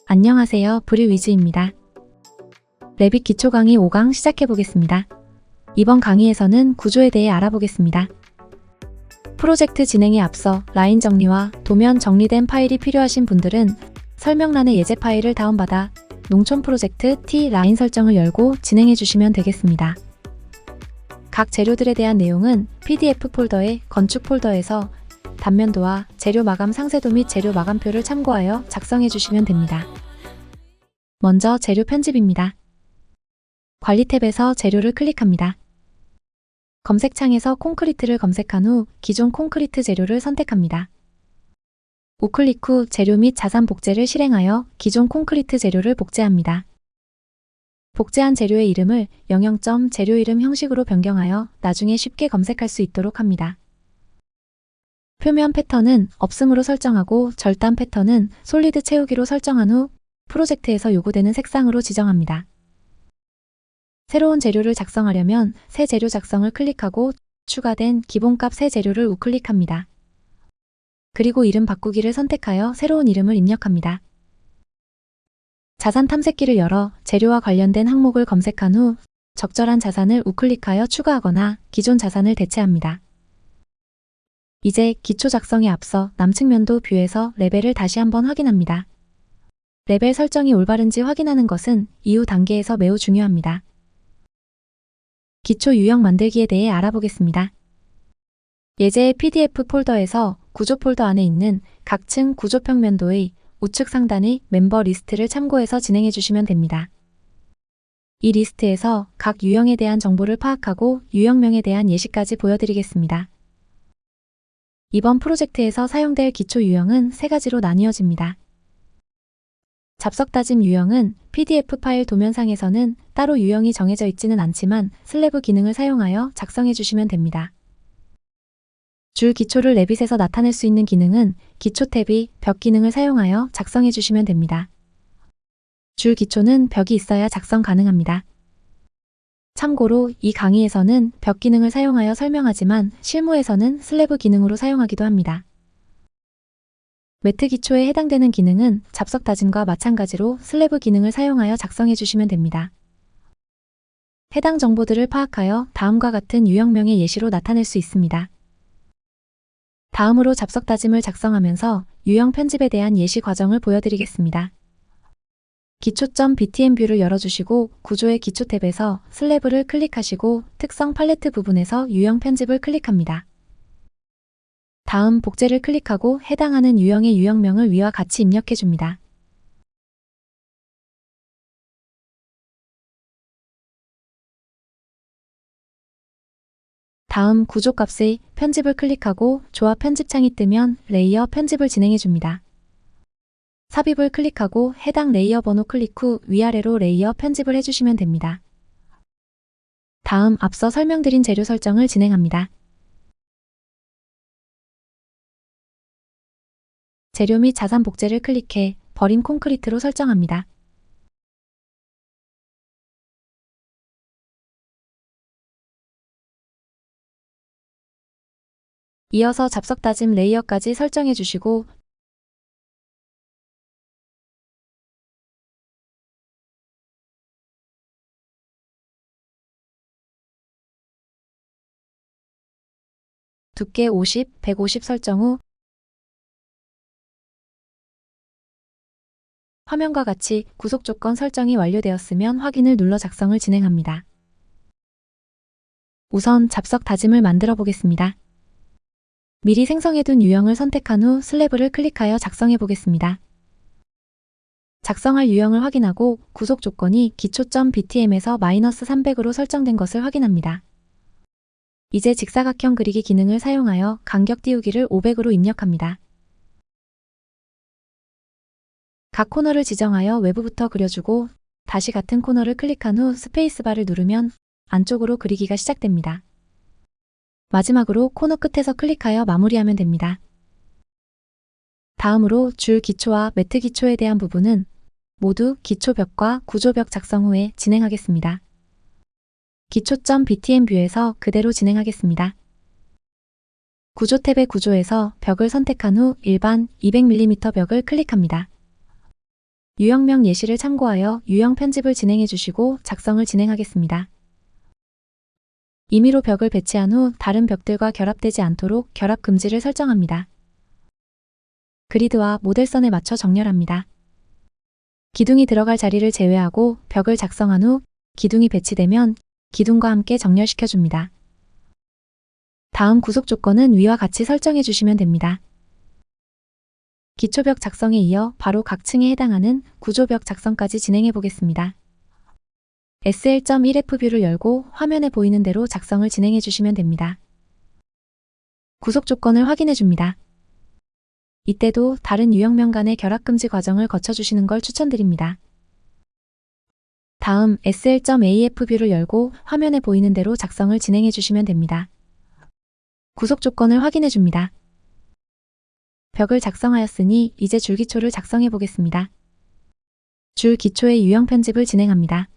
안녕하세요. 브리위즈입니다. 레빗 기초 강의 5강 시작해보겠습니다. 이번 강의에서는 구조에 대해 알아보겠습니다. 프로젝트 진행에 앞서 라인 정리와 도면 정리된 파일이 필요하신 분들은 설명란의 예제 파일을 다운받아 농촌 프로젝트 T 라인 설정을 열고 진행해주시면 되겠습니다. 각 재료들에 대한 내용은 PDF 폴더의 건축 폴더에서 단면도와 재료 마감 상세도 및 재료 마감표를 참고하여 작성해 주시면 됩니다. 먼저 재료 편집입니다. 관리 탭에서 재료를 클릭합니다. 검색창에서 콘크리트를 검색한 후 기존 콘크리트 재료를 선택합니다. 우클릭 후 재료 및 자산 복제를 실행하여 기존 콘크리트 재료를 복제합니다. 복제한 재료의 이름을 영영. 재료 이름 형식으로 변경하여 나중에 쉽게 검색할 수 있도록 합니다. 표면 패턴은 없음으로 설정하고 절단 패턴은 솔리드 채우기로 설정한 후 프로젝트에서 요구되는 색상으로 지정합니다. 새로운 재료를 작성하려면 새 재료 작성을 클릭하고 추가된 기본값 새 재료를 우클릭합니다. 그리고 이름 바꾸기를 선택하여 새로운 이름을 입력합니다. 자산 탐색기를 열어 재료와 관련된 항목을 검색한 후 적절한 자산을 우클릭하여 추가하거나 기존 자산을 대체합니다. 이제 기초 작성에 앞서 남측면도 뷰에서 레벨을 다시 한번 확인합니다. 레벨 설정이 올바른지 확인하는 것은 이후 단계에서 매우 중요합니다. 기초 유형 만들기에 대해 알아보겠습니다. 예제의 PDF 폴더에서 구조 폴더 안에 있는 각 층 구조 평면도의 우측 상단의 멤버 리스트를 참고해서 진행해 주시면 됩니다. 이 리스트에서 각 유형에 대한 정보를 파악하고 유형명에 대한 예시까지 보여드리겠습니다. 이번 프로젝트에서 사용될 기초 유형은 세 가지로 나뉘어집니다. 잡석 다짐 유형은 PDF 파일 도면상에서는 따로 유형이 정해져 있지는 않지만 슬래브 기능을 사용하여 작성해 주시면 됩니다. 줄 기초를 레빗에서 나타낼 수 있는 기능은 기초 탭이 벽 기능을 사용하여 작성해 주시면 됩니다. 줄 기초는 벽이 있어야 작성 가능합니다. 참고로 이 강의에서는 벽 기능을 사용하여 설명하지만 실무에서는 슬래브 기능으로 사용하기도 합니다. 매트 기초에 해당되는 기능은 잡석 다짐과 마찬가지로 슬래브 기능을 사용하여 작성해 주시면 됩니다. 해당 정보들을 파악하여 다음과 같은 유형명의 예시로 나타낼 수 있습니다. 다음으로 잡석 다짐을 작성하면서 유형 편집에 대한 예시 과정을 보여드리겠습니다. 기초.btm 뷰를 열어주시고 구조의 기초 탭에서 슬래브를 클릭하시고 특성 팔레트 부분에서 유형 편집을 클릭합니다. 다음 복제를 클릭하고 해당하는 유형의 유형명을 위와 같이 입력해 줍니다. 다음 구조값의 편집을 클릭하고 조합 편집창이 뜨면 레이어 편집을 진행해 줍니다. 삽입을 클릭하고 해당 레이어 번호 클릭 후 위아래로 레이어 편집을 해주시면 됩니다. 다음 앞서 설명드린 재료 설정을 진행합니다. 재료 및 자산 복제를 클릭해 버림 콘크리트로 설정합니다. 이어서 잡석 다짐 레이어까지 설정해 주시고 두께 50, 150 설정 후 화면과 같이 구속 조건 설정이 완료되었으면 확인을 눌러 작성을 진행합니다. 우선 잡석 다짐을 만들어 보겠습니다. 미리 생성해둔 유형을 선택한 후 슬래브를 클릭하여 작성해 보겠습니다. 작성할 유형을 확인하고 구속 조건이 기초.btm에서 -300으로 설정된 것을 확인합니다. 이제 직사각형 그리기 기능을 사용하여 간격 띄우기를 500으로 입력합니다. 각 코너를 지정하여 외부부터 그려주고 다시 같은 코너를 클릭한 후 스페이스바를 누르면 안쪽으로 그리기가 시작됩니다. 마지막으로 코너 끝에서 클릭하여 마무리하면 됩니다. 다음으로 줄 기초와 매트 기초에 대한 부분은 모두 기초벽과 구조벽 작성 후에 진행하겠습니다. 기초.btm 뷰에서 그대로 진행하겠습니다. 구조 탭의 구조에서 벽을 선택한 후 일반 200mm 벽을 클릭합니다. 유형명 예시를 참고하여 유형 편집을 진행해 주시고 작성을 진행하겠습니다. 임의로 벽을 배치한 후 다른 벽들과 결합되지 않도록 결합 금지를 설정합니다. 그리드와 모델선에 맞춰 정렬합니다. 기둥이 들어갈 자리를 제외하고 벽을 작성한 후 기둥이 배치되면 기둥과 함께 정렬시켜줍니다. 다음 구속 조건은 위와 같이 설정해 주시면 됩니다. 기초벽 작성에 이어 바로 각 층에 해당하는 구조벽 작성까지 진행해 보겠습니다. SL.1F 뷰를 열고 화면에 보이는 대로 작성을 진행해 주시면 됩니다. 구속 조건을 확인해 줍니다. 이때도 다른 유형명 간의 결합 금지 과정을 거쳐 주시는 걸 추천드립니다. 다음 SL.AF 뷰를 열고 화면에 보이는 대로 작성을 진행해 주시면 됩니다. 구속 조건을 확인해 줍니다. 벽을 작성하였으니 이제 줄기초를 작성해 보겠습니다. 줄기초의 유형 편집을 진행합니다.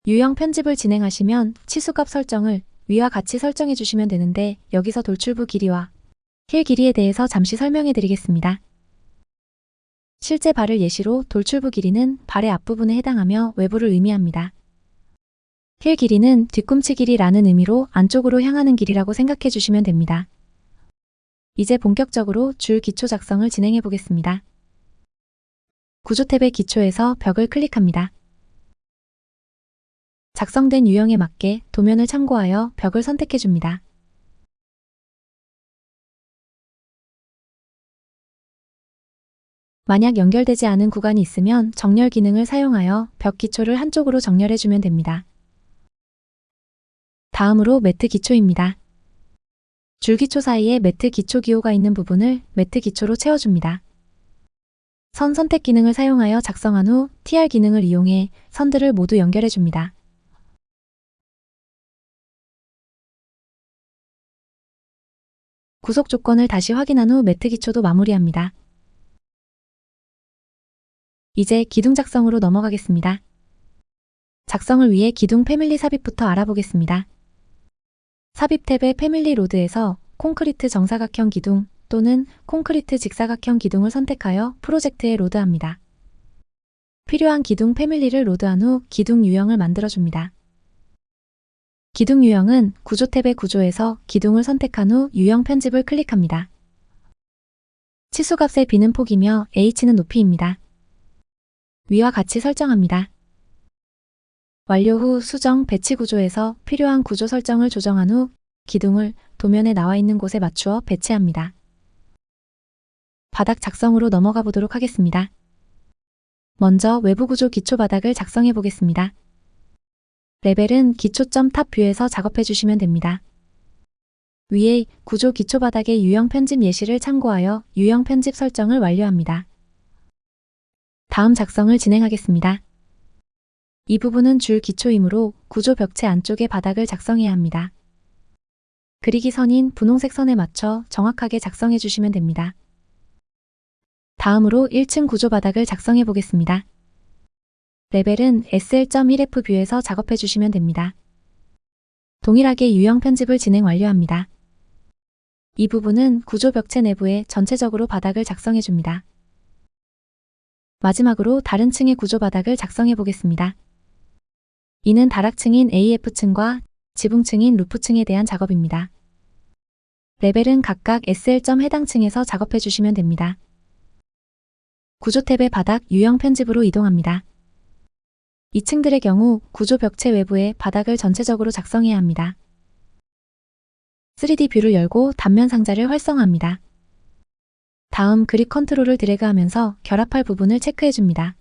유형 편집을 진행하시면 치수값 설정을 위와 같이 설정해 주시면 되는데 여기서 돌출부 길이와 힐 길이에 대해서 잠시 설명해 드리겠습니다. 실제 발을 예시로 돌출부 길이는 발의 앞부분에 해당하며 외부를 의미합니다. 힐 길이는 뒤꿈치 길이라는 의미로 안쪽으로 향하는 길이라고 생각해 주시면 됩니다. 이제 본격적으로 줄 기초 작성을 진행해 보겠습니다. 구조 탭의 기초에서 벽을 클릭합니다. 작성된 유형에 맞게 도면을 참고하여 벽을 선택해 줍니다. 만약 연결되지 않은 구간이 있으면 정렬 기능을 사용하여 벽 기초를 한쪽으로 정렬해 주면 됩니다. 다음으로 매트 기초입니다. 줄기초 사이에 매트 기초 기호가 있는 부분을 매트 기초로 채워줍니다. 선 선택 기능을 사용하여 작성한 후 TR 기능을 이용해 선들을 모두 연결해 줍니다. 구속 조건을 다시 확인한 후 매트 기초도 마무리합니다. 이제 기둥 작성으로 넘어가겠습니다. 작성을 위해 기둥 패밀리 삽입부터 알아보겠습니다. 삽입 탭의 패밀리 로드에서 콘크리트 정사각형 기둥 또는 콘크리트 직사각형 기둥을 선택하여 프로젝트에 로드합니다. 필요한 기둥 패밀리를 로드한 후 기둥 유형을 만들어줍니다. 기둥 유형은 구조 탭의 구조에서 기둥을 선택한 후 유형 편집을 클릭합니다. 치수값의 B는 폭이며 H는 높이입니다. 위와 같이 설정합니다. 완료 후 수정 배치 구조에서 필요한 구조 설정을 조정한 후 기둥을 도면에 나와 있는 곳에 맞추어 배치합니다. 바닥 작성으로 넘어가 보도록 하겠습니다. 먼저 외부 구조 기초 바닥을 작성해 보겠습니다. 레벨은 기초점 탑 뷰에서 작업해 주시면 됩니다. 위에 구조 기초 바닥의 유형 편집 예시를 참고하여 유형 편집 설정을 완료합니다. 다음 작성을 진행하겠습니다. 이 부분은 줄 기초이므로 구조 벽체 안쪽의 바닥을 작성해야 합니다. 그리기 선인 분홍색 선에 맞춰 정확하게 작성해 주시면 됩니다. 다음으로 1층 구조 바닥을 작성해 보겠습니다. 레벨은 SL.1F 뷰에서 작업해 주시면 됩니다. 동일하게 유형 편집을 진행 완료합니다. 이 부분은 구조 벽체 내부에 전체적으로 바닥을 작성해 줍니다. 마지막으로 다른 층의 구조 바닥을 작성해 보겠습니다. 이는 다락층인 AF층과 지붕층인 루프층에 대한 작업입니다. 레벨은 각각 SL. 해당 층에서 작업해 주시면 됩니다. 구조 탭의 바닥 유형 편집으로 이동합니다. 2층들의 경우 구조 벽체 외부에 바닥을 전체적으로 작성해야 합니다. 3D 뷰를 열고 단면 상자를 활성화합니다. 다음 그립 컨트롤을 드래그하면서 결합할 부분을 체크해 줍니다.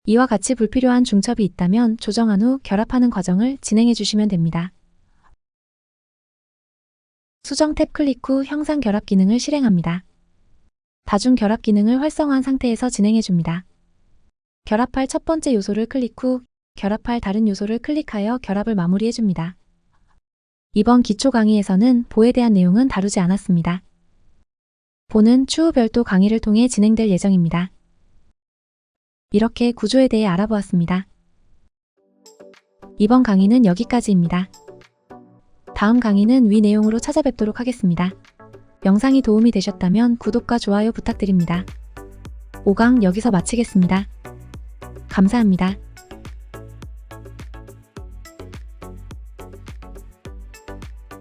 이와 같이 불필요한 중첩이 있다면 조정한 후 결합하는 과정을 진행해 주시면 됩니다. 수정 탭 클릭 후 형상 결합 기능을 실행합니다. 다중 결합 기능을 활성화한 상태에서 진행해 줍니다. 결합할 첫 번째 요소를 클릭 후 결합할 다른 요소를 클릭하여 결합을 마무리해 줍니다. 이번 기초 강의에서는 보에 대한 내용은 다루지 않았습니다. 보는 추후 별도 강의를 통해 진행될 예정입니다. 이렇게 구조에 대해 알아보았습니다. 이번 강의는 여기까지입니다. 다음 강의는 위 내용으로 찾아뵙도록 하겠습니다. 영상이 도움이 되셨다면 구독과 좋아요 부탁드립니다. 5강 여기서 마치겠습니다. 감사합니다.